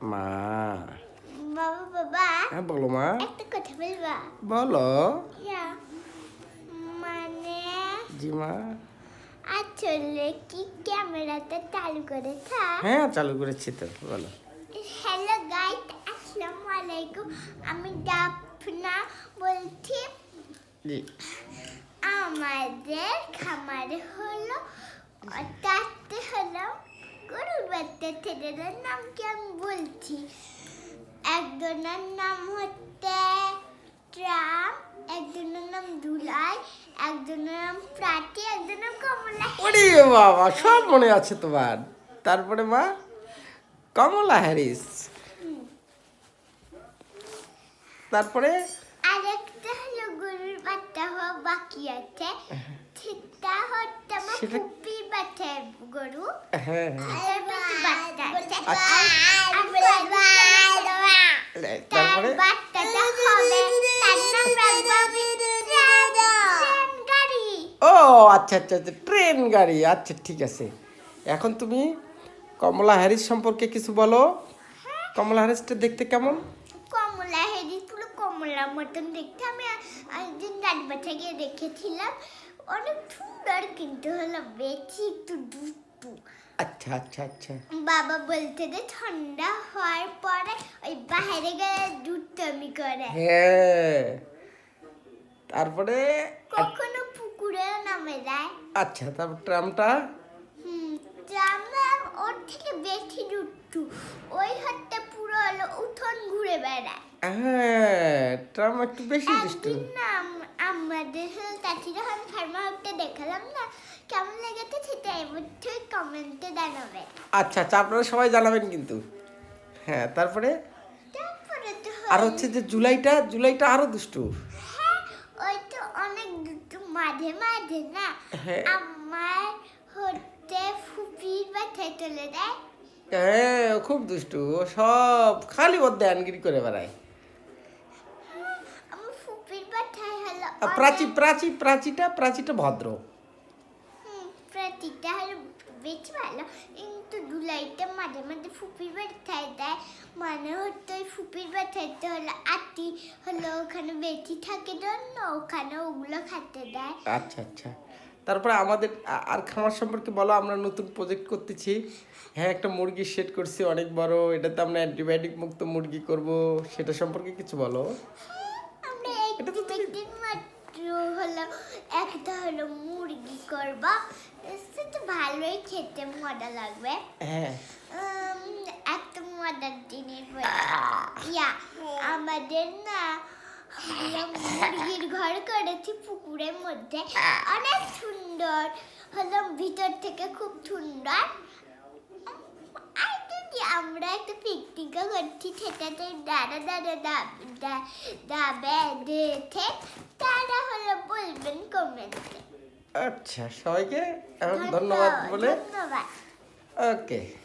মা। বাবা বাবা হ্যাঁ বলো মা। একটা কথা বলবা? বলো। মানে জি মা। আসলে কি ক্যামেরাটা চালু করেছ? হ্যাঁ চালু করেছি তো, বলো। হ্যালো গাইস, আসসালামু আলাইকুম। আমি দাফনা বলছি। জি। আমাদের খামারে হলো চারটে হলো গরুর বাচ্চা, ছেলেদের নাম কি আমি বলছি। একজনের নাম হচ্ছে ট্রাম, একজনের নাম ধুলাই, একজনের নাম প্রাটি, একজনের নাম কমলা। ওরে বাবা, সব মনে আছে তোমার। তারপরে মা কমলা হ্যারিস। তারপরে আরেকটা হলো গরুর বাচ্চা হওয়া বাকি আছে, সেটা হচ্ছে আমার সেটা- ফুপির বাচ্চা গরু। হ্যাঁ আর বেশি বাচ্চা আছে। আচ্ছা। তার তারপরে বাচ্চাটা হবে, তার নাম রাখবো আমি ট্রেন গাড়ি। ও আচ্ছা আচ্ছা আচ্ছা, ট্রেন গাড়ি। আচ্ছা ঠিক আছে। এখন তুমি কমলা হ্যারিস সম্পর্কে কিছু বলো। কমলা হ্যারিসটা দেখতে কেমন? কমলা হেরি পুরো কমলার মতন দেখতে। আমি একদিন গাড়ি বাচ্চা গিয়ে দেখেছিলাম, অনেক সুন্দর, কিন্তু হলো বেশি একটু দুষ্টু। আচ্ছা আচ্ছা আচ্ছা। বাবা বলতে যে ঠান্ডা হওয়ার পরে ওই বাইরে গেলে দুষ্টমি করে, হ্যাঁ। তারপরে কখনো পুকুরে নামে যায়। আচ্ছা, তারপর ট্রামটা? আমরা ওর থেকে বেশি দুষ্টু। ওই হাতটা পুরো হলো উঠোন ঘুরে বেড়ায়। হ্যাঁ, ট্রাম একটু বেশি দুষ্টু। একদিন না আমাদের চাচিরা আমি ফার্মা হাউসটা দেখালাম না, কেমন লেগেছে সেটা অবশ্যই কমেন্টে জানাবে। আচ্ছা আচ্ছা, আপনারা সবাই জানাবেন কিন্তু। হ্যাঁ, তারপরে তারপরে তো আর হচ্ছে যে জুলাইটা আরো দুষ্টু। হ্যাঁ, ওই তো অনেক দুষ্টু। মাঝে মাঝে না হ্যাঁ। আমার হচ্ছে ফুপির বাসায় চলে যায়। হ্যাঁ, ও খুব দুষ্টু। ও সব খালি ওর দেয়ানগিরি করে বেড়ায়। আমার ফুপির বাসায় হলো আর প্রাচীটা ভদ্র। প্রতিটা হলো বেশ ভালো, কিন্তু দুলাইটা মাঝে মাঝে ফুপির বাসায় দেয়। মানে হচ্ছে ওই ফুপির বাসাইতে হলো আটি হলো ওখানে বেশি থাকে জন্য ওখানে ওগুলো খেতে দেয়। আচ্ছা আচ্ছা। তারপরে আমাদের আর খামার সম্পর্কে বলো। আমরা নতুন প্রজেক্ট করতেছি। হ্যাঁ, একটা মুরগির শেড করছি অনেক বড়। এটাতে আমরা অ্যান্টিবায়োটিক মুক্ত মুরগি করব, সেটা সম্পর্কে কিছু বলো। আমরা এটা তো তুমি- একদিন মাত্র হলো একটা হলো মুরগি করবা, সেটা ভালোই খেতে মজা লাগবে। হ্যাঁ একটা মজার জিনিস বলি। আমাদের না হলো মুরগির ঘর করেছি পুকুরের মধ্যে, অনেক সুন্দর হলো, ভিতর থেকে খুব সুন্দর। আর যদি আমরা একটা পিকনিকও করছি, সেটাতে দাদা দেখে তারা হলো বলবেন কমেন্টে। আচ্ছা, সবাইকে এখন ধন্যবাদ বলে ধন্যবাদ। ওকে।